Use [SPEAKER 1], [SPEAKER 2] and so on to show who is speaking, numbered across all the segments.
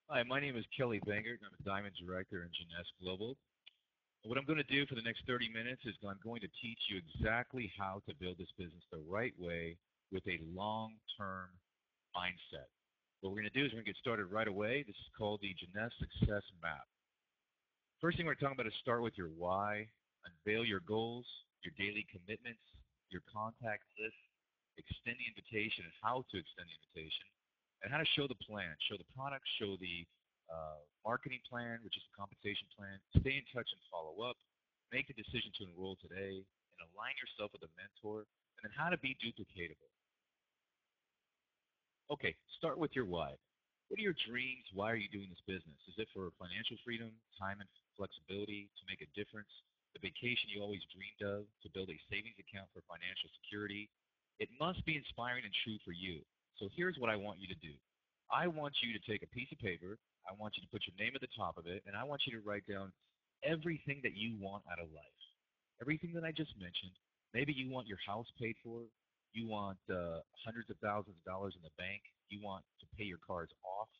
[SPEAKER 1] Hi, my name is Kelly Bengert, and I'm a Diamond Director in Jeunesse Global. What I'm going to do for the next 30 minutes is I'm going to teach you exactly how to build this business the right way with a long-term mindset. What we're going to do is we're going to get started right away. This is called the Jeunesse Success Map. First thing we're talking about is start with your why, unveil your goals, your daily commitments, your contact list, extend the invitation and how to extend the invitation, and how to show the plan, show the product, show the marketing plan, which is the compensation plan, stay in touch and follow up, make the decision to enroll today, and align yourself with a mentor, and then how to be duplicatable. Okay, start with your why. What are your dreams? Why are you doing this business? Is it for financial freedom, time and flexibility, to make a difference, the vacation you always dreamed of, to build a savings account for financial security? It must be inspiring and true for you. So here's what I want you to do. I want you to take a piece of paper, I want you to put your name at the top of it, and I want you to write down everything that you want out of life. Everything that I just mentioned. Maybe you want your house paid for, you want hundreds of thousands of dollars in the bank, you want to pay your cars off,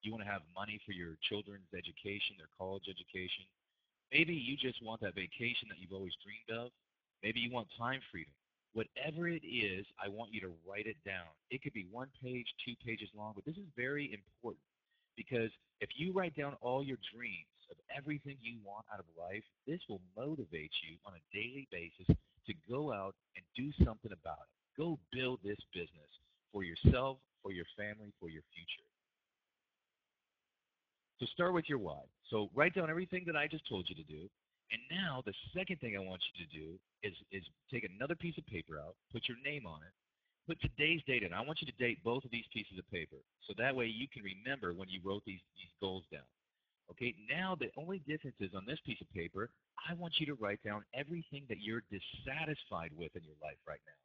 [SPEAKER 1] you want to have money for your children's education, their college education. Maybe you just want that vacation that you've always dreamed of. Maybe you want time freedom. Whatever it is, I want you to write it down. It could be 1 page, 2 pages long, but this is very important because if you write down all your dreams of everything you want out of life, this will motivate you on a daily basis to go out and do something about it. Go build this business for yourself, for your family, for your future. So start with your why. So write down everything that I just told you to do. And now the second thing I want you to do is take another piece of paper out, put your name on it, put today's date in. I want you to date both of these pieces of paper. So that way you can remember when you wrote these goals down. Okay, now the only difference is on this piece of paper, I want you to write down everything that you're dissatisfied with in your life right now.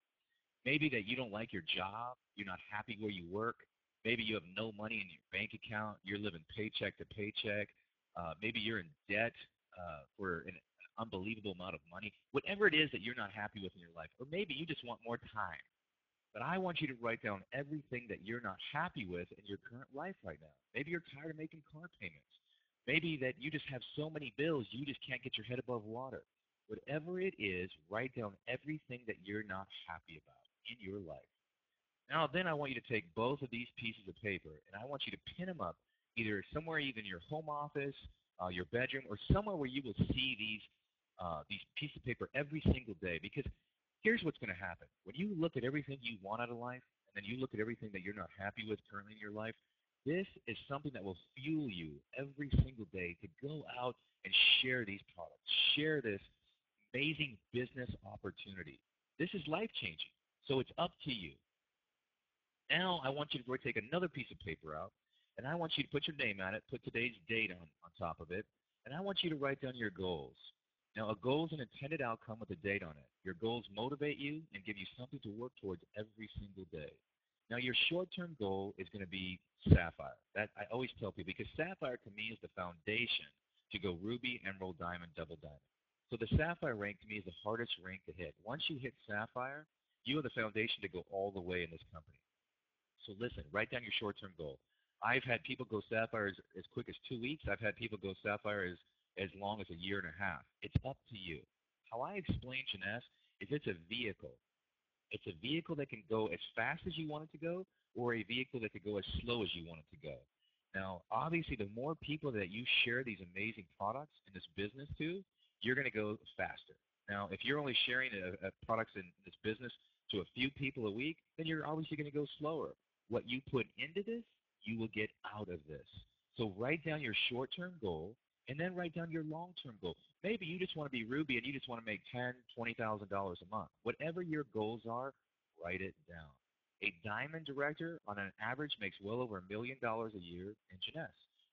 [SPEAKER 1] Maybe that you don't like your job, you're not happy where you work, maybe you have no money in your bank account, you're living paycheck to paycheck, maybe you're in debt for an unbelievable amount of money, whatever it is that you're not happy with in your life, or maybe you just want more time. But I want you to write down everything that you're not happy with in your current life right now. Maybe you're tired of making car payments. Maybe that you just have so many bills you just can't get your head above water. Whatever it is, write down everything that you're not happy about in your life. Now then I want you to take both of these pieces of paper and I want you to pin them up either somewhere even in your home office, your bedroom, or somewhere where you will see these pieces of paper every single day. Because here's what's going to happen. When you look at everything you want out of life and then you look at everything that you're not happy with currently in your life, this is something that will fuel you every single day to go out and share these products, share this amazing business opportunity. This is life-changing, so it's up to you. Now I want you to take another piece of paper out, and I want you to put your name on it, put today's date on top of it, and I want you to write down your goals. Now, a goal is an intended outcome with a date on it. Your goals motivate you and give you something to work towards every single day. Now, your short-term goal is going to be Sapphire. That I always tell people, because Sapphire to me is the foundation to go Ruby, Emerald, Diamond, Double Diamond. So the Sapphire rank to me is the hardest rank to hit. Once you hit Sapphire, you have the foundation to go all the way in this company. So listen, write down your short-term goal. I've had people go Sapphire as quick as 2 weeks. I've had people go Sapphire as long as a year and a half. It's up to you. How I explain Jeunesse is it's a vehicle. It's a vehicle that can go as fast as you want it to go, or a vehicle that could go as slow as you want it to go. Now, obviously, the more people that you share these amazing products in this business to, you're going to go faster. Now, if you're only sharing products in this business to a few people a week, then you're obviously going to go slower. What you put into this, you will get out of this. So write down your short-term goal, and then write down your long-term goal. Maybe you just want to be Ruby and you just want to make $10,000, $20,000 a month. Whatever your goals are, write it down. A Diamond Director, on an average, makes well over $1 million a year in Jeunesse.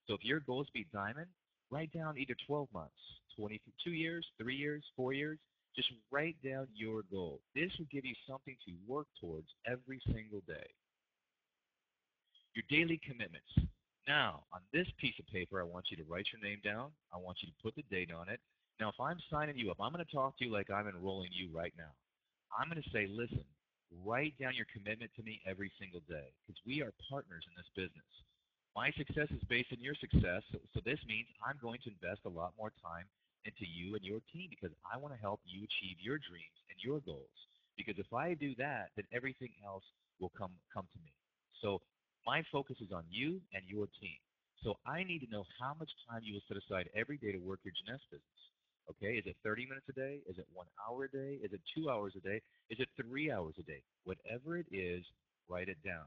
[SPEAKER 1] So if your goal is to be Diamond, write down either 12 months, 22 years, 3 years, 4 years. Just write down your goal. This will give you something to work towards every single day. Your daily commitments. Now, on this piece of paper, I want you to write your name down. I want you to put the date on it. Now, if I'm signing you up, I'm going to talk to you like I'm enrolling you right now. I'm going to say, listen, write down your commitment to me every single day because we are partners in this business. My success is based on your success, so this means I'm going to invest a lot more time into you and your team because I want to help you achieve your dreams and your goals. Because if I do that, then everything else will come to me. So my focus is on you and your team. So I need to know how much time you will set aside every day to work your Jeunesse business. Okay, is it 30 minutes a day? Is it 1 hour a day? Is it 2 hours a day? Is it 3 hours a day? Whatever it is, write it down.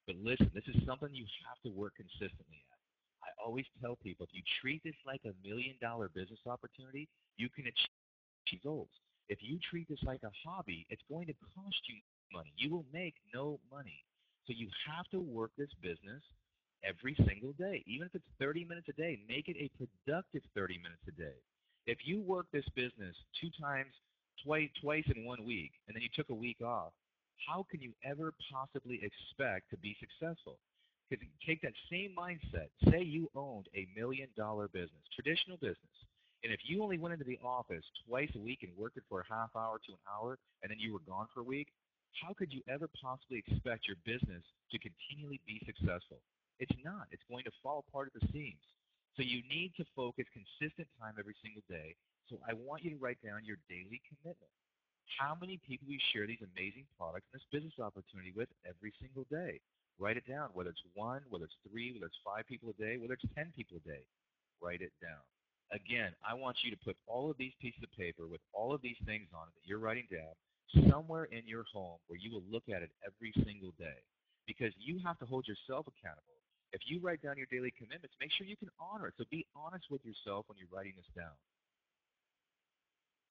[SPEAKER 1] But listen, this is something you have to work consistently at. I always tell people, if you treat this like $1 million business opportunity, you can achieve goals. If you treat this like a hobby, it's going to cost you money. You will make no money. So you have to work this business every single day. Even if it's 30 minutes a day, make it a productive 30 minutes a day. If you work this business twice in 1 week, and then you took a week off, how can you ever possibly expect to be successful? Because take that same mindset. Say you owned $1 million business, traditional business, and if you only went into the office twice a week and worked it for a half hour to an hour, and then you were gone for a week, how could you ever possibly expect your business to continually be successful? It's not. It's going to fall apart at the seams. So you need to focus consistent time every single day. So I want you to write down your daily commitment. How many people you share these amazing products and this business opportunity with every single day? Write it down, whether it's 1, whether it's 3, whether it's 5 people a day, whether it's 10 people a day. Write it down. Again, I want you to put all of these pieces of paper with all of these things on it that you're writing down somewhere in your home where you will look at it every single day, because you have to hold yourself accountable. If you write down your daily commitments, make sure you can honor it. So be honest with yourself when you're writing this down.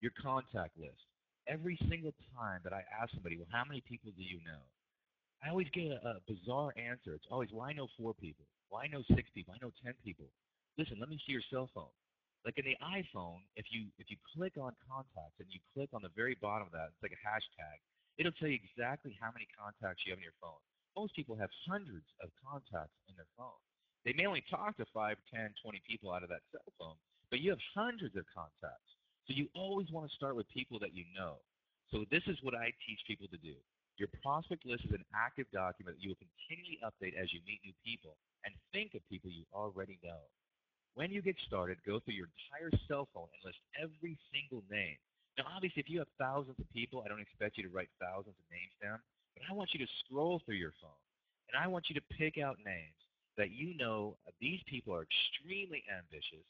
[SPEAKER 1] Your contact list. Every single time that I ask somebody, well, how many people do you know? I always get a bizarre answer. It's always, well, I know 4 people. Well, I know 6 people. I know 10 people. Listen, let me see your cell phone. Like in the iPhone, if you click on contacts and you click on the very bottom of that, it's like a hashtag, it'll tell you exactly how many contacts you have on your phone. Most people have hundreds of contacts in their phone. They may only talk to 5, 10, 20 people out of that cell phone, but you have hundreds of contacts. So you always want to start with people that you know. So this is what I teach people to do. Your prospect list is an active document that you will continually update as you meet new people and think of people you already know. When you get started, go through your entire cell phone and list every single name. Now, obviously, if you have thousands of people, I don't expect you to write thousands of names down, but I want you to scroll through your phone, and I want you to pick out names that you know these people are extremely ambitious,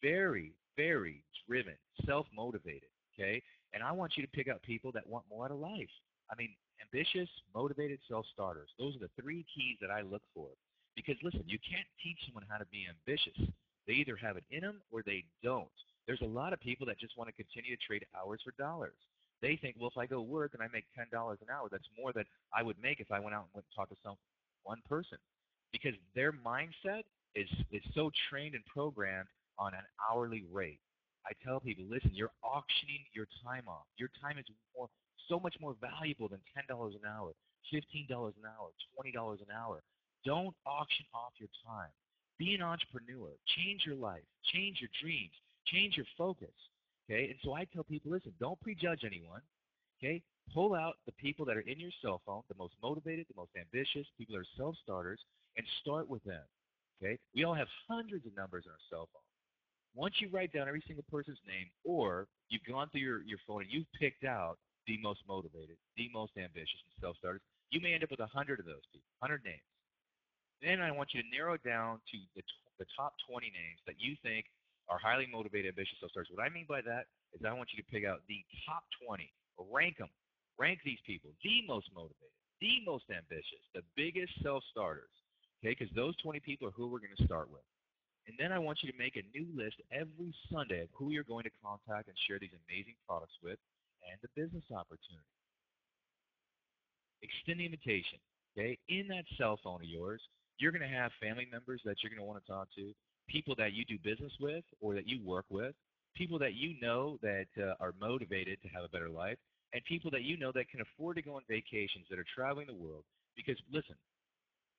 [SPEAKER 1] very, very driven, self-motivated, okay? And I want you to pick out people that want more out of life. I mean, ambitious, motivated, self-starters. Those are the 3 keys that I look for. Because, listen, you can't teach someone how to be ambitious. They either have it in them or they don't. There's a lot of people that just want to continue to trade hours for dollars. They think, well, if I go work and I make $10 an hour, that's more than I would make if I went out and went and talked to one person. Because their mindset is so trained and programmed on an hourly rate. I tell people, listen, you're auctioning your time off. Your time is so much more valuable than $10 an hour, $15 an hour, $20 an hour. Don't auction off your time. Be an entrepreneur. Change your life. Change your dreams. Change your focus. Okay? And so I tell people, listen, don't prejudge anyone. Okay? Pull out the people that are in your cell phone, the most motivated, the most ambitious, people that are self-starters, and start with them. Okay? We all have hundreds of numbers on our cell phone. Once you write down every single person's name, or you've gone through your phone and you've picked out the most motivated, the most ambitious, and self-starters, you may end up with 100 of those people, 100 names. Then I want you to narrow down to the top 20 names that you think are highly motivated, ambitious self-starters. What I mean by that is I want you to pick out the top 20, rank them, rank these people, the most motivated, the most ambitious, the biggest self-starters, okay, because those 20 people are who we're going to start with. And then I want you to make a new list every Sunday of who you're going to contact and share these amazing products with and the business opportunity. Extend the invitation, okay? In that cell phone of yours, you're going to have family members that you're going to want to talk to, people that you do business with or that you work with, people that you know that are motivated to have a better life, and people that you know that can afford to go on vacations, that are traveling the world. Because, listen,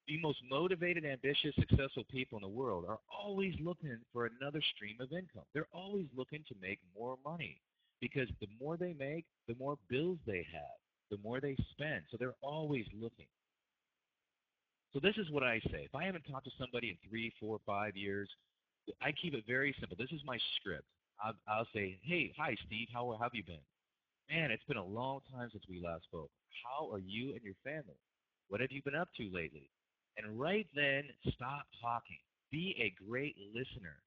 [SPEAKER 1] the most motivated, ambitious, successful people in the world are always looking for another stream of income. They're always looking to make more money because the more they make, the more bills they have, the more they spend. So they're always looking. So this is what I say. If I haven't talked to somebody in 3, 4, 5 years, I keep it very simple. This is my script. I'll say, hey, hi, Steve. How have you been? Man, it's been a long time since we last spoke. How are you and your family? What have you been up to lately? And right then, stop talking. Be a great listener.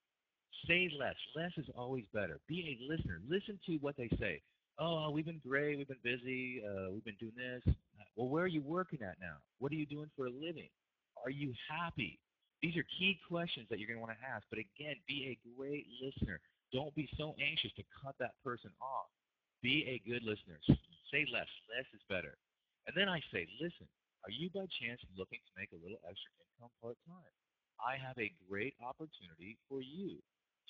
[SPEAKER 1] Say less. Less is always better. Be a listener. Listen to what they say. Oh, we've been great. We've been busy. We've been doing this. Well, where are you working at now? What are you doing for a living? Are you happy? These are key questions that you're going to want to ask. But again, be a great listener. Don't be so anxious to cut that person off. Be a good listener. Say less. Less is better. And then I say, listen, are you by chance looking to make a little extra income part-time? I have a great opportunity for you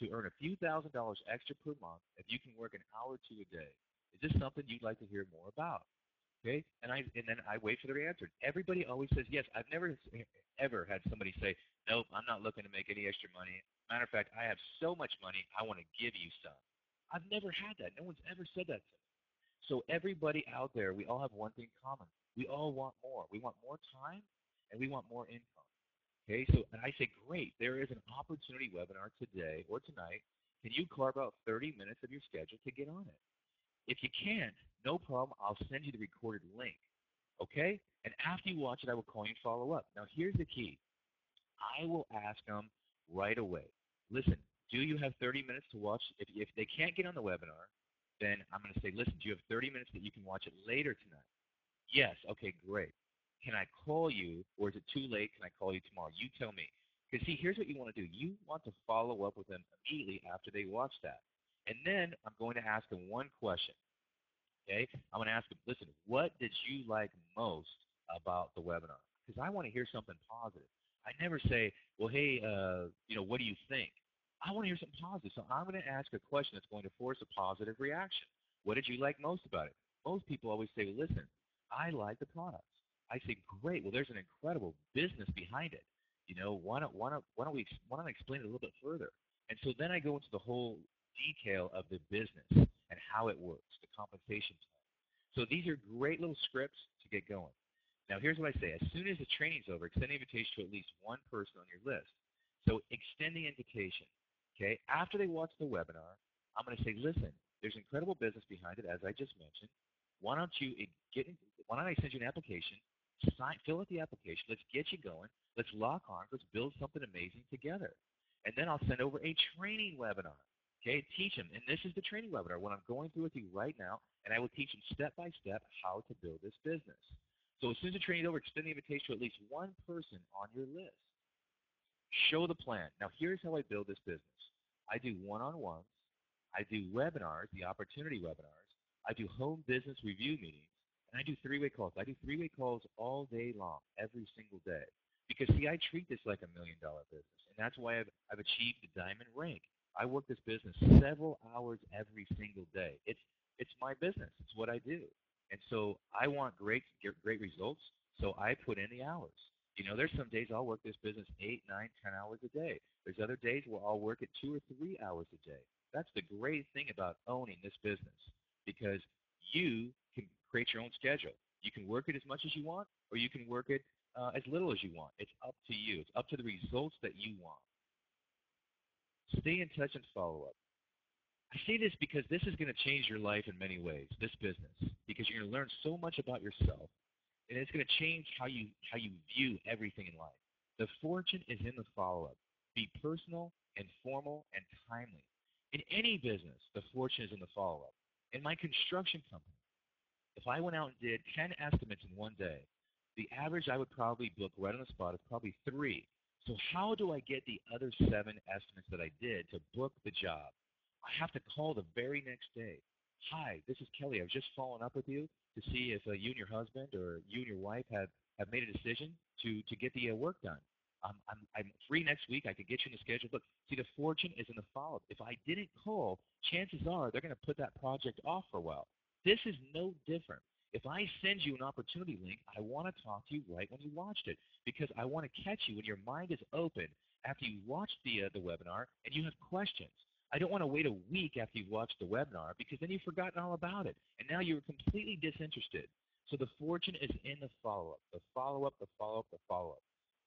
[SPEAKER 1] to earn a few $1,000s extra per month if you can work an hour or two a day. Is this something you'd like to hear more about? Okay, and then I wait for their answer. Everybody always says yes. I've never ever had somebody say, nope, I'm not looking to make any extra money. Matter of fact, I have so much money, I want to give you some. I've never had that. No one's ever said that to me. So everybody out there, we all have one thing common. We all want more. We want more time, and we want more income. Okay, so and I say, great, there is an opportunity webinar today or tonight. Can you carve out 30 minutes of your schedule to get on it? If you can't, no problem. I'll send you the recorded link. Okay? And after you watch it, I will call you and follow up. Now, here's the key. I will ask them right away. Listen, do you have 30 minutes to watch? If they can't get on the webinar, then I'm going to say, listen, do you have 30 minutes that you can watch it later tonight? Yes. Okay, great. Can I call you, or is it too late? Can I call you tomorrow? You tell me. Because, see, here's what you want to do. You want to follow up with them immediately after they watch that. And then I'm going to ask them one question. Okay? I'm going to ask them, listen, what did you like most about the webinar? Because I want to hear something positive. I never say, well, hey, what do you think? I want to hear something positive. So I'm going to ask a question that's going to force a positive reaction. What did you like most about it? Most people always say, well, listen, I like the products. I say, great. Well, there's an incredible business behind it. Why don't I explain it a little bit further? And so then I go into the whole detail of the business and how it works, the compensation plan. So these are great little scripts to get going. Now, here's what I say. As soon as the training's over, extend the invitation to at least one person on your list. So extend the invitation. Okay? After they watch the webinar, I'm going to say, listen, there's incredible business behind it, as I just mentioned. Why don't I send you an application, fill out the application, let's get you going, let's lock arms, let's build something amazing together. And then I'll send over a training webinar. Okay, teach them. And this is the training webinar, what I'm going through with you right now, and I will teach them step by step how to build this business. So as soon as the training is over, extend the invitation to at least one person on your list. Show the plan. Now, here's how I build this business. I do one-on-ones. I do webinars, the opportunity webinars. I do home business review meetings, and I do three-way calls. I do three-way calls all day long, every single day. Because, see, I treat this like $1 million business, and that's why I've achieved the diamond rank. I work this business several hours every single day. It's my business. It's what I do. And so I want great results, so I put in the hours. There's some days I'll work this business 8, 9, 10 hours a day. There's other days where I'll work it 2 or 3 hours a day. That's the great thing about owning this business, because you can create your own schedule. You can work it as much as you want, or you can work it as little as you want. It's up to you. It's up to the results that you want. Stay in touch and follow up. I say this because this is going to change your life in many ways, this business, because you're going to learn so much about yourself, and it's going to change how you view everything in life. The fortune is in the follow-up. Be personal, informal, and timely. In any business, the fortune is in the follow-up. In my construction company, if I went out and did 10 estimates in one day, the average I would probably book right on the spot is probably 3. So how do I get the other 7 estimates that I did to book the job? I have to call the very next day. Hi, this is Kelly. I was just following up with you to see if you and your husband or you and your wife have made a decision to get the work done. I'm free next week. I could get you in the schedule. But see, the fortune is in the follow-up. If I didn't call, chances are they're going to put that project off for a while. This is no different. If I send you an opportunity link, I want to talk to you right when you watched it, because I want to catch you when your mind is open after you watched the webinar and you have questions. I don't want to wait a week after you've watched the webinar, because then you've forgotten all about it, and now you're completely disinterested. So the fortune is in the follow-up, the follow-up, the follow-up, the follow-up.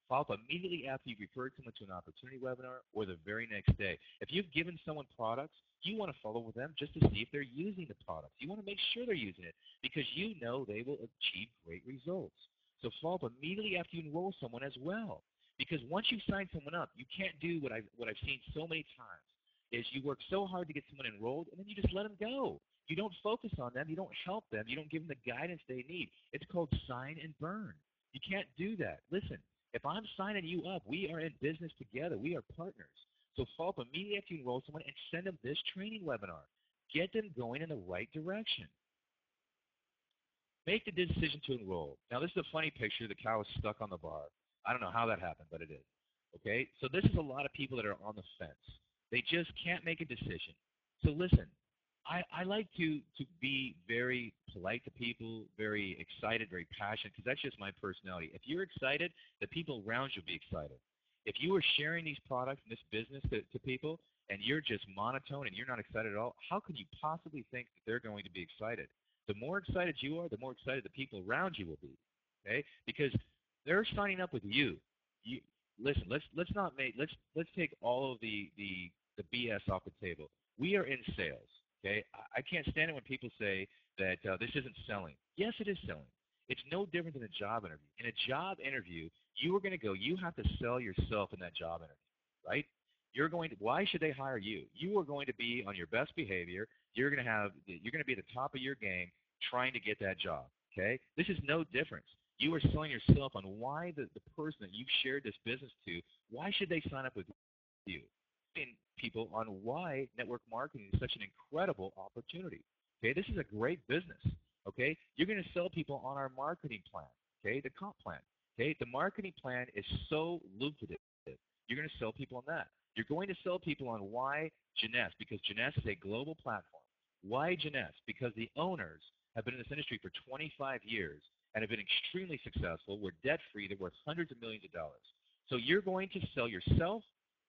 [SPEAKER 1] Follow up immediately after you've referred someone to an opportunity webinar or the very next day. If you've given someone products, you want to follow with them just to see if they're using the products. You want to make sure they're using it because you know they will achieve great results. So follow up immediately after you enroll someone as well. Because once you've signed someone up, you can't do what I've seen so many times, is you work so hard to get someone enrolled and then you just let them go. You don't focus on them. You don't help them. You don't give them the guidance they need. It's called sign and burn. You can't do that. Listen, if I'm signing you up, we are in business together. We are partners. So follow up immediately after you enroll someone and send them this training webinar. Get them going in the right direction. Make the decision to enroll. Now, this is a funny picture. The cow is stuck on the bar. I don't know how that happened, but it is. Okay? So this is a lot of people that are on the fence. They just can't make a decision. So listen, I like to be very polite to people, very excited, very passionate, because that's just my personality. If you're excited, the people around you will be excited. If you are sharing these products and this business to people and you're just monotone and you're not excited at all, how can you possibly think that they're going to be excited? The more excited you are, the more excited the people around you will be. Okay? Because they're signing up with you. Listen, let's take all of the BS off the table. We are in sales. Okay? I can't stand it when people say that this isn't selling. Yes, it is selling. It's no different than a job interview. In a job interview, you are going to go, you have to sell yourself in that job interview, right? Why should they hire you? You are going to be on your best behavior. You're going to be at the top of your game trying to get that job, okay? This is no difference. You are selling yourself on why the person that you've shared this business to, why should they sign up with you? And people on why network marketing is such an incredible opportunity. Okay, this is a great business. Okay, you're going to sell people on our marketing plan. Okay, the comp plan. Okay, the marketing plan is so lucrative. You're going to sell people on that. You're going to sell people on why Jeunesse, because Jeunesse is a global platform. Why Jeunesse? Because the owners have been in this industry for 25 years and have been extremely successful. We're debt-free. They're worth hundreds of millions of dollars. So you're going to sell yourself.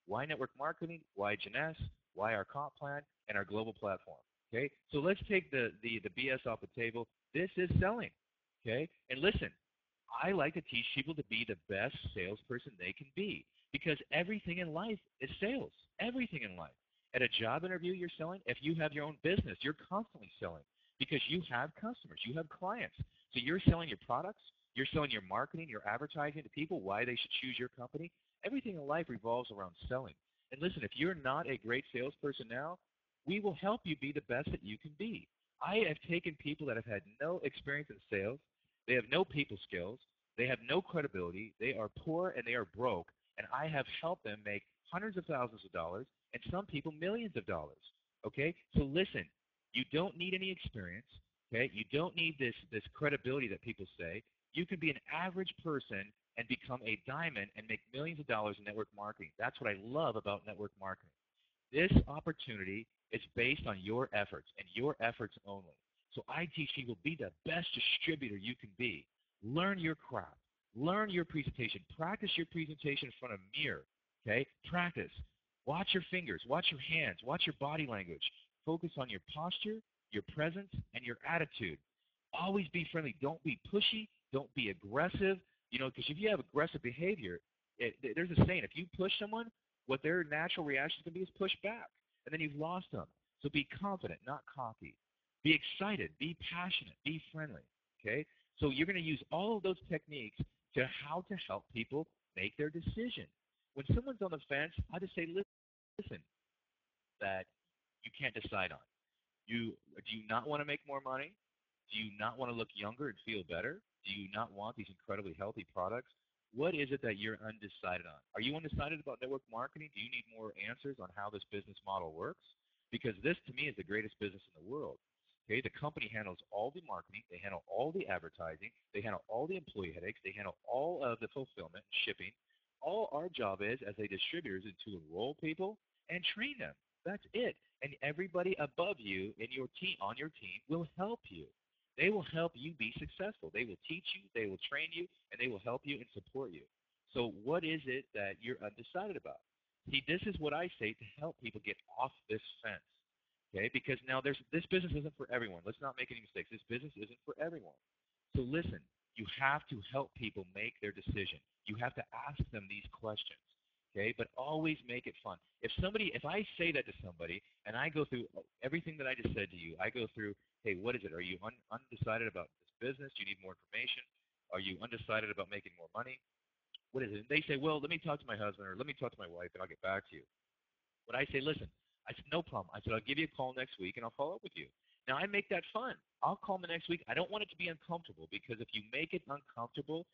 [SPEAKER 1] Why network marketing? Why Jeunesse? Why our comp plan and our global platform? Okay, so let's take the BS off the table. This is selling. Okay, and listen, I like to teach people to be the best salesperson they can be because everything in life is sales. Everything in life. At a job interview, you're selling. If you have your own business, you're constantly selling because you have customers, you have clients. So you're selling your products, you're selling your marketing, your advertising to people, why they should choose your company. Everything in life revolves around selling. And listen, if you're not a great salesperson now, we will help you be the best that you can be. I have taken people that have had no experience in sales, they have no people skills, they have no credibility, they are poor and they are broke, and I have helped them make hundreds of thousands of dollars and some people millions of dollars. Okay? So listen, you don't need any experience. Okay? You don't need this credibility that people say. You can be an average person and become a diamond and make millions of dollars in network marketing. That's what I love about network marketing. This opportunity is based on your efforts and your efforts only. So I teach people be the best distributor you can be. Learn your craft. Learn your presentation. Practice your presentation in front of a mirror. Okay? Practice. Watch your fingers. Watch your hands. Watch your body language. Focus on your posture, your presence, and your attitude. Always be friendly. Don't be pushy. Don't be aggressive. You know, because if you have aggressive behavior, there's a saying, if you push someone, what their natural reaction can be is push back, and then you've lost them. So be confident, not cocky. Be excited. Be passionate. Be friendly. Okay? So you're going to use all of those techniques to how to help people make their decision. When someone's on the fence, I just say, listen, that you can't decide on. Do you not want to make more money? Do you not want to look younger and feel better? Do you not want these incredibly healthy products? What is it that you're undecided on? Are you undecided about network marketing? Do you need more answers on how this business model works? Because this, to me, is the greatest business in the world. Okay, the company handles all the marketing. They handle all the advertising. They handle all the employee headaches. They handle all of the fulfillment and shipping. All our job is, as a distributor, is to enroll people and train them. That's it. And everybody above you in your team, on your team, will help you. They will help you be successful. They will teach you, they will train you, and they will help you and support you. So what is it that you're undecided about? See, this is what I say to help people get off this fence. Okay? Because now this business isn't for everyone. Let's not make any mistakes. This business isn't for everyone. So listen, You have to help people make their decision. You have to ask them these questions, okay? But always make it fun. If I say that to somebody and I go through everything that I just said to you, I go through, hey, what is it? Are you undecided about this business? Do you need more information? Are you undecided about making more money? What is it? And they say, well, let me talk to my husband or let me talk to my wife and I'll get back to you. But I say, listen, I said, no problem. I said, I'll give you a call next week and I'll follow up with you. Now, I make that fun. I'll call them next week. I don't want it to be uncomfortable because if you make it uncomfortable,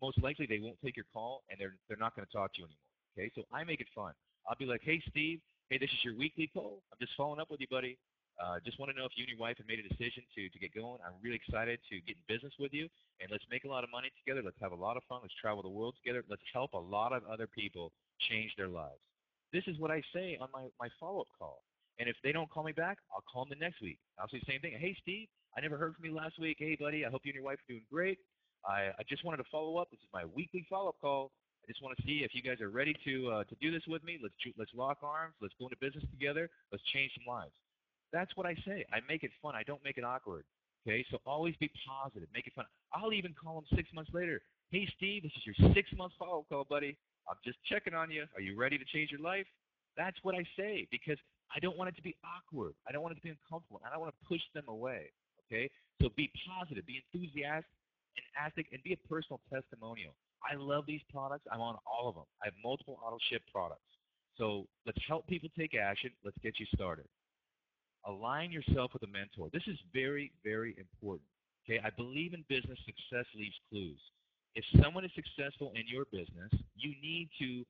[SPEAKER 1] most likely they won't take your call and they're not going to talk to you anymore. Okay, so I make it fun. I'll be like, hey, Steve, hey, this is your weekly call. I'm just following up with you, buddy. Just want to know if you and your wife have made a decision to get going. I'm really excited to get in business with you, and let's make a lot of money together. Let's have a lot of fun. Let's travel the world together. Let's help a lot of other people change their lives. This is what I say on my follow-up call. And if they don't call me back, I'll call them the next week. I'll say the same thing. Hey, Steve, I never heard from you last week. Hey, buddy, I hope you and your wife are doing great. I just wanted to follow up. This is my weekly follow-up call. I just want to see if you guys are ready to do this with me. Let's lock arms. Let's go into business together. Let's change some lives. That's what I say. I make it fun. I don't make it awkward. Okay, so always be positive. Make it fun. I'll even call them 6 months later. Hey, Steve, this is your 6-month follow-up call, buddy. I'm just checking on you. Are you ready to change your life? That's what I say because I don't want it to be awkward. I don't want it to be uncomfortable. I don't want to push them away. Okay, so be positive, be enthusiastic, and be a personal testimonial. I love these products. I'm on all of them. I have multiple auto ship products. So let's help people take action. Let's get you started. Align yourself with a mentor. This is very, very important. Okay, I believe in business success leaves clues. If someone is successful in your business, you need to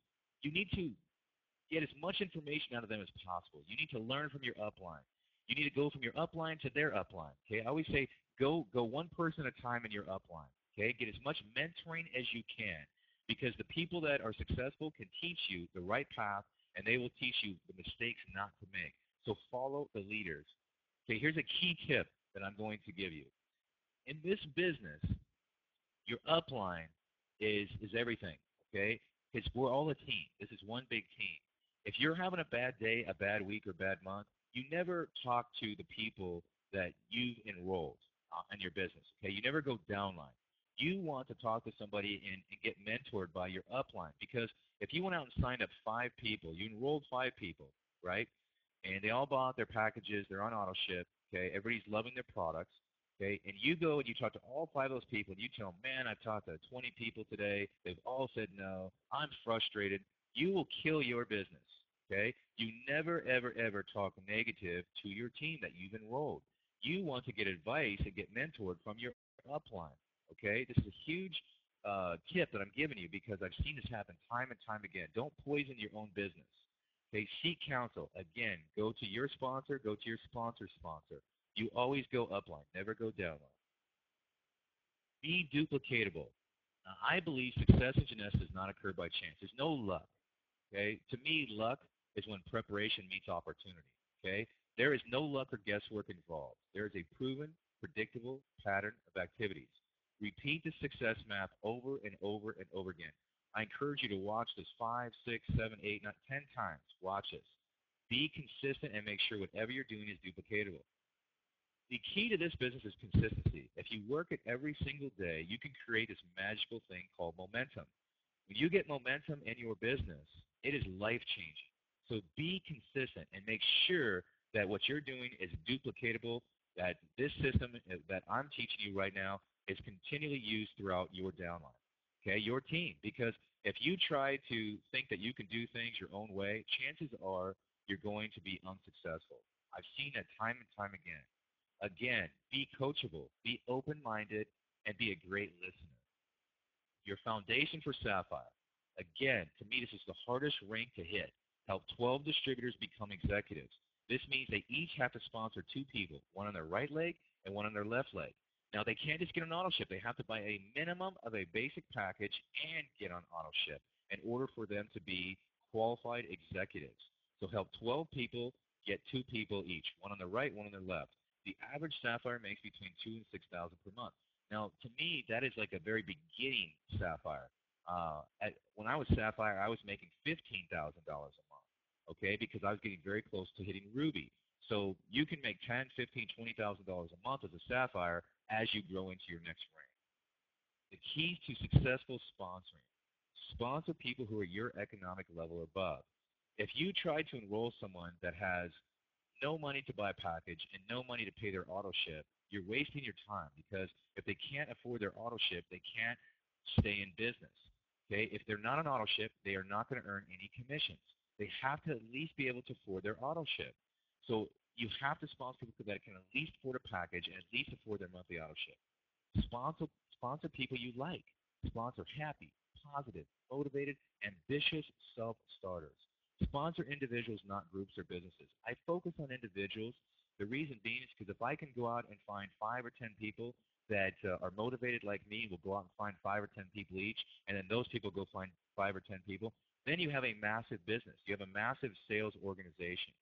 [SPEAKER 1] get as much information out of them as possible. You need to learn from your upline. You need to go from your upline to their upline. Okay, I always say go one person at a time in your upline. Okay, get as much mentoring as you can because the people that are successful can teach you the right path and they will teach you the mistakes not to make. So follow the leaders. Okay, here's a key tip that I'm going to give you. In this business, your upline is everything, okay? Because we're all a team. This is one big team. If you're having a bad day, a bad week, or bad month, you never talk to the people that you've enrolled in your business, okay? You never go downline. You want to talk to somebody and get mentored by your upline because if you went out and signed up 5 people, you enrolled 5 people, right? And they all bought their packages. They're on auto ship. Okay, everybody's loving their products. Okay, and you go and you talk to all 5 of those people, and you tell them, "Man, I've talked to 20 people today. They've all said no. I'm frustrated." You will kill your business. Okay, you never, ever, ever talk negative to your team that you've enrolled. You want to get advice and get mentored from your upline. Okay, this is a huge tip that I'm giving you because I've seen this happen time and time again. Don't poison your own business. Okay, seek counsel. Again, go to your sponsor, go to your sponsor's sponsor. You always go upline, never go downline. Be duplicatable. Now, I believe success in Janessa does not occur by chance. There's no luck. Okay, to me, luck is when preparation meets opportunity. Okay, there is no luck or guesswork involved. There is a proven, predictable pattern of activities. Repeat the success map over and over and over again. I encourage you to watch this 5, 6, 7, 8, 9, 10 times. Watch this. Be consistent and make sure whatever you're doing is duplicatable. The key to this business is consistency. If you work it every single day, you can create this magical thing called momentum. When you get momentum in your business, it is life-changing. So be consistent and make sure that what you're doing is duplicatable, that this system that I'm teaching you right now is continually used throughout your downline, okay, your team. Because if you try to think that you can do things your own way, chances are you're going to be unsuccessful. I've seen that time and time again. Again, be coachable, be open-minded, and be a great listener. Your foundation for Sapphire. Again, to me, this is the hardest rank to hit. Help 12 distributors become executives. This means they each have to sponsor 2 people, one on their right leg and one on their left leg. Now, they can't just get on auto ship. They have to buy a minimum of a basic package and get on auto ship in order for them to be qualified executives. So help 12 people get 2 people each, one on the right, one on their left. The average Sapphire makes between $2,000 and $6,000 per month. Now, to me, that is like a very beginning Sapphire. When I was Sapphire, I was making $15,000 a month, okay, because I was getting very close to hitting Ruby. So you can make $10,000, $15,000, $20,000 a month as a Sapphire as you grow into your next rank. The keys to successful sponsoring. Sponsor people who are your economic level or above. If you try to enroll someone that has no money to buy a package and no money to pay their auto ship, you're wasting your time, because if they can't afford their auto ship, they can't stay in business. Okay? If they're not on auto ship, they are not going to earn any commissions. They have to at least be able to afford their auto ship. So you have to sponsor people that can at least afford a package and at least afford their monthly auto ship. Sponsor people you like. Sponsor happy, positive, motivated, ambitious self-starters. Sponsor individuals, not groups or businesses. I focus on individuals. The reason being is because if I can go out and find 5 or 10 people that are motivated like me, will go out and find 5 or 10 people each, and then those people go find 5 or 10 people, then you have a massive business. You have a massive sales organization.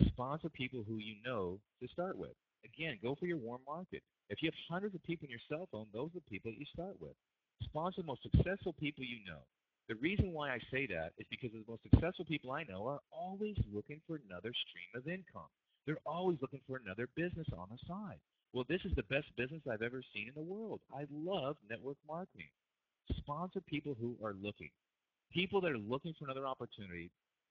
[SPEAKER 1] Sponsor people who you know to start with. Again, go for your warm market. If you have hundreds of people in your cell phone, those are the people that you start with. Sponsor the most successful people you know. The reason why I say that is because the most successful people I know are always looking for another stream of income. They're always looking for another business on the side. Well, this is the best business I've ever seen in the world. I love network marketing. Sponsor people who are looking. People that are looking for another opportunity,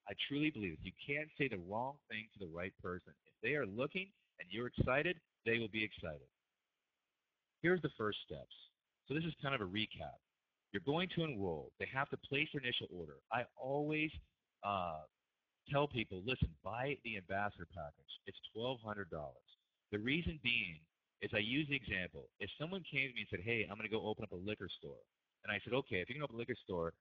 [SPEAKER 1] I truly believe you can't say the wrong thing to the right person. If they are looking and you're excited, they will be excited. Here's the first steps. So this is kind of a recap. You're going to enroll. They have to place their initial order. I always tell people, listen, buy the ambassador package. It's $1,200. The reason being is I use the example. If someone came to me and said, hey, I'm going to go open up a liquor store, and I said, okay, if you're going to open a liquor store,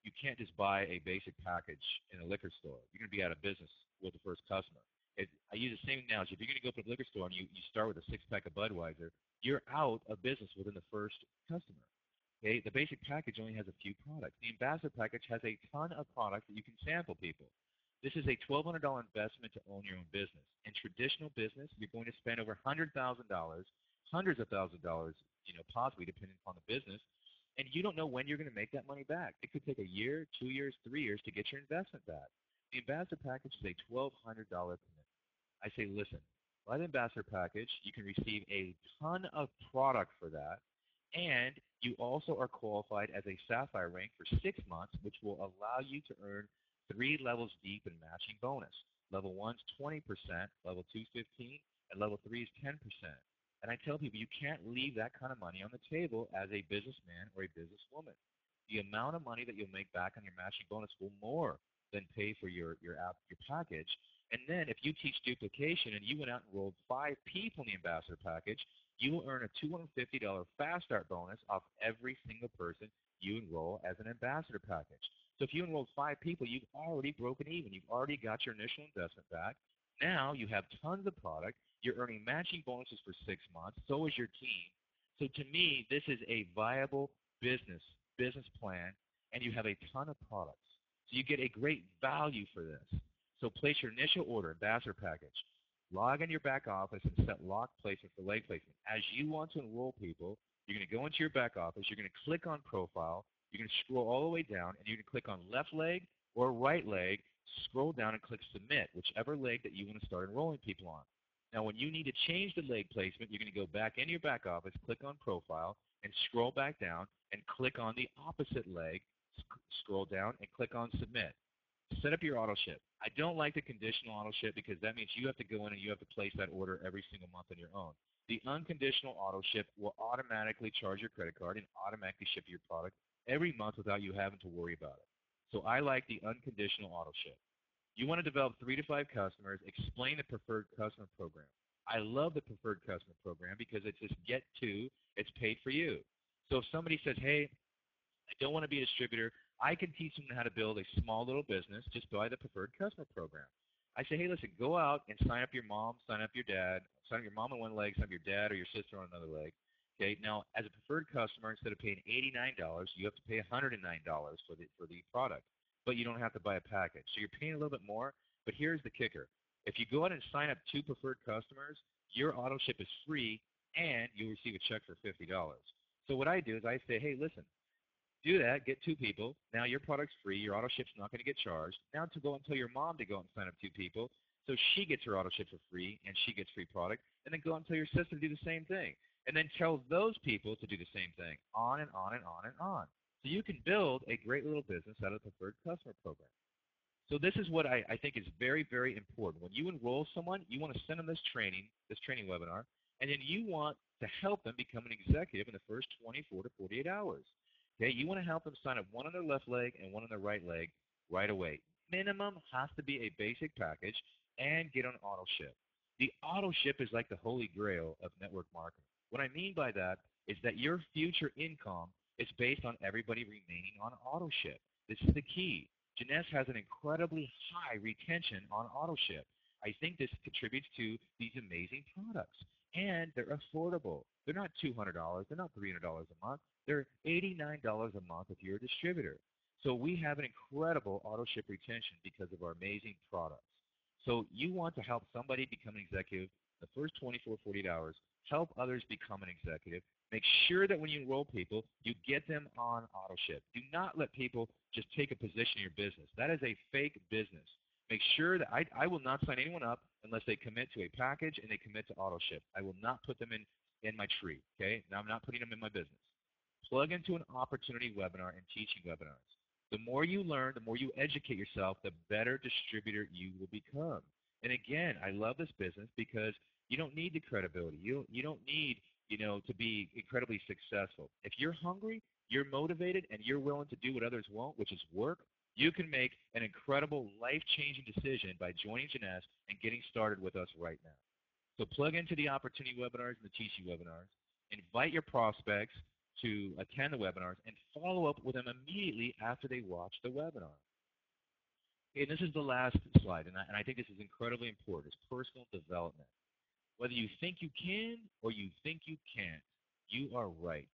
[SPEAKER 1] you can't just buy a basic package in a liquor store. You're going to be out of business with the first customer. I use the same analogy. If you're going to go open a liquor store and you start with a 6-pack of Budweiser, you're out of business within the first customer. Okay? The basic package only has a few products. The ambassador package has a ton of products that you can sample people. This is a $1,200 investment to own your own business. In traditional business, you're going to spend over $100,000, hundreds of thousands of dollars, possibly depending upon the business, and you don't know when you're going to make that money back. It could take a year, 2 years, 3 years to get your investment back. The ambassador package is a $1,200 commitment. I say, listen, buy the ambassador package. You can receive a ton of product for that, and you also are qualified as a Sapphire rank for 6 months, which will allow you to earn 3 levels deep in matching bonus. Level 1 is 20%, level 2 is 15%, and level 3 is 10%. And I tell people you can't leave that kind of money on the table as a businessman or a businesswoman. The amount of money that you'll make back on your matching bonus will more than pay for your package. And then if you teach duplication and you went out and enrolled 5 people in the ambassador package, you will earn a $250 fast start bonus off every single person you enroll as an ambassador package. So if you enrolled 5 people, you've already broken even. You've already got your initial investment back. Now you have tons of product. You're earning matching bonuses for 6 months. So is your team. So to me, this is a viable business plan, and you have a ton of products. So you get a great value for this. So place your initial order, ambassador package. Log in your back office and set lock placement for leg placement. As you want to enroll people, you're going to go into your back office. You're going to click on profile. You're going to scroll all the way down, and you're going to click on left leg or right leg. Scroll down and click submit, whichever leg that you want to start enrolling people on. Now, when you need to change the leg placement, you're going to go back into your back office, click on profile, and scroll back down and click on the opposite leg. Scroll down and click on submit. Set up your auto ship. I don't like the conditional auto ship because that means you have to go in and you have to place that order every single month on your own. The unconditional auto ship will automatically charge your credit card and automatically ship your product every month without you having to worry about it. So I like the unconditional auto ship. You want to develop 3 to 5 customers. Explain the preferred customer program. I love the preferred customer program because it's just get to, it's paid for you. So if somebody says, hey, I don't want to be a distributor, I can teach them how to build a small little business just by the preferred customer program. I say, hey, listen, go out and sign up your mom, sign up your dad, sign up your mom on one leg, sign up your dad or your sister on another leg. Okay, now as a preferred customer, instead of paying $89, you have to pay $109 for the product, but you don't have to buy a package. So you're paying a little bit more, but here's the kicker. If you go out and sign up 2 preferred customers, your auto ship is free and you'll receive a check for $50. So what I do is I say, hey, listen, do that, get 2 people. Now your product's free. Your auto ship's not going to get charged. Now to go and tell your mom to go and sign up 2 people, So she gets her auto ship for free, and she gets free product, and then go out and tell your sister to do the same thing. And then tell those people to do the same thing, on and on and on and on. So you can build a great little business out of the preferred customer program. So this is what I think is very, very important. When you enroll someone, you want to send them this training webinar, and then you want to help them become an executive in the first 24 to 48 hours. Okay, you want to help them sign up one on their left leg and one on their right leg right away. Minimum has to be a basic package and get on auto ship. The auto ship is like the holy grail of network marketing. What I mean by that is that your future income is based on everybody remaining on auto ship. This is the key. Janess has an incredibly high retention on auto ship. I think this contributes to these amazing products. And they're affordable. They're not $200. They're not $300 a month. They're $89 a month if you're a distributor. So we have an incredible auto ship retention because of our amazing products. So you want to help somebody become an executive the first 24, 48 hours, help others become an executive. Make sure that when you enroll people, you get them on auto ship. Do not let people just take a position in your business. That is a fake business. Make sure that I will not sign anyone up unless they commit to a package and they commit to auto ship. I will not put them in my tree, okay? Now I'm not putting them in my business. Plug into an opportunity webinar and teaching webinars. The more you learn, the more you educate yourself, the better distributor you will become. And again, I love this business because you don't need the credibility. You don't need, to be incredibly successful. If you're hungry, you're motivated, and you're willing to do what others won't, which is work, you can make an incredible life-changing decision by joining Janess and getting started with us right now. So plug into the opportunity webinars and the teaching webinars. Invite your prospects to attend the webinars and follow up with them immediately after they watch the webinar. Okay, and this is the last slide, and I think this is incredibly important. It's personal development. Whether you think you can or you think you can't, you are right.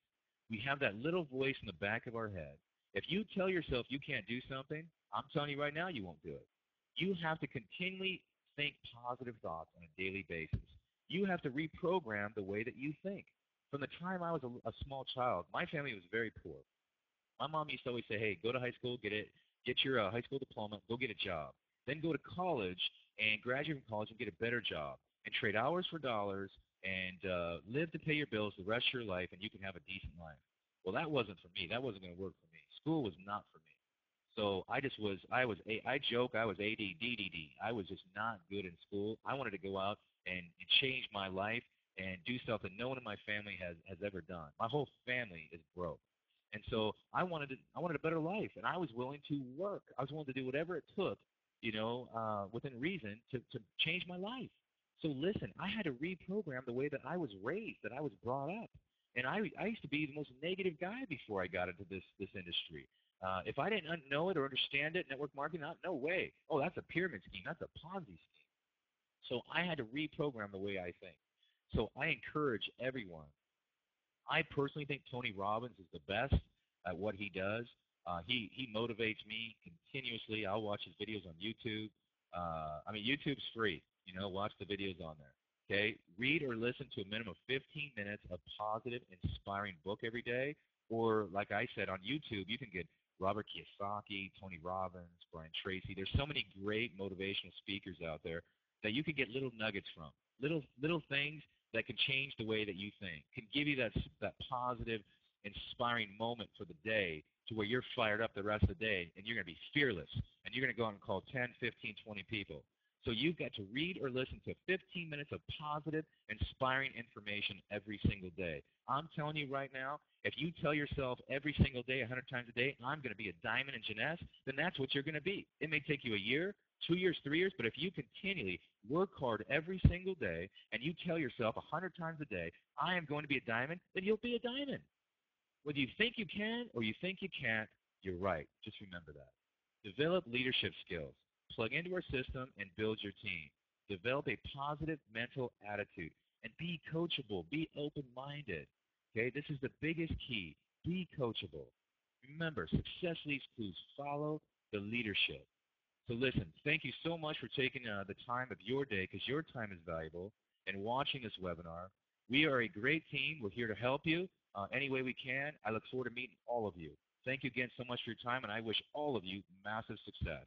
[SPEAKER 1] We have that little voice in the back of our head. If you tell yourself you can't do something, I'm telling you right now you won't do it. You have to continually think positive thoughts on a daily basis. You have to reprogram the way that you think. From the time I was a small child, my family was very poor. My mom used to always say, hey, go to high school, get your high school diploma, go get a job. Then go to college and graduate from college and get a better job and trade hours for dollars and live to pay your bills the rest of your life, and you can have a decent life. Well, that wasn't for me. That wasn't going to work for me. School was not for me. So I joke I was ADDD. I was just not good in school. I wanted to go out and change my life and do something no one in my family has ever done. My whole family is broke. And so I wanted a better life, and I was willing to work. I was willing to do whatever it took, within reason to change my life. So listen, I had to reprogram the way that I was raised, that I was brought up. And I used to be the most negative guy before I got into this industry. If I didn't know it or understand it, network marketing, no way. Oh, that's a pyramid scheme. That's a Ponzi scheme. So I had to reprogram the way I think. So I encourage everyone. I personally think Tony Robbins is the best at what he does. He motivates me continuously. I'll watch his videos on YouTube. YouTube's free. Watch the videos on there. Okay? Read or listen to a minimum of 15 minutes of positive, inspiring book every day. Or, like I said, on YouTube, you can get Robert Kiyosaki, Tony Robbins, Brian Tracy. There's so many great motivational speakers out there that you can get little nuggets from, little things that can change the way that you think, can give you that positive, inspiring moment for the day to where you're fired up the rest of the day and you're going to be fearless and you're going to go out and call 10, 15, 20 people. So you've got to read or listen to 15 minutes of positive, inspiring information every single day. I'm telling you right now, if you tell yourself every single day, 100 times a day, I'm going to be a diamond in Janess, then that's what you're going to be. It may take you a year, 2 years, 3 years, but if you continually work hard every single day and you tell yourself 100 times a day, I am going to be a diamond, then you'll be a diamond. Whether you think you can or you think you can't, you're right. Just remember that. Develop leadership skills. Plug into our system and build your team. Develop a positive mental attitude and be coachable. Be open-minded. Okay, this is the biggest key. Be coachable. Remember, success leaves clues. Follow the leadership. So listen, thank you so much for taking the time of your day, because your time is valuable, and watching this webinar. We are a great team. We're here to help you any way we can. I look forward to meeting all of you. Thank you again so much for your time, and I wish all of you massive success.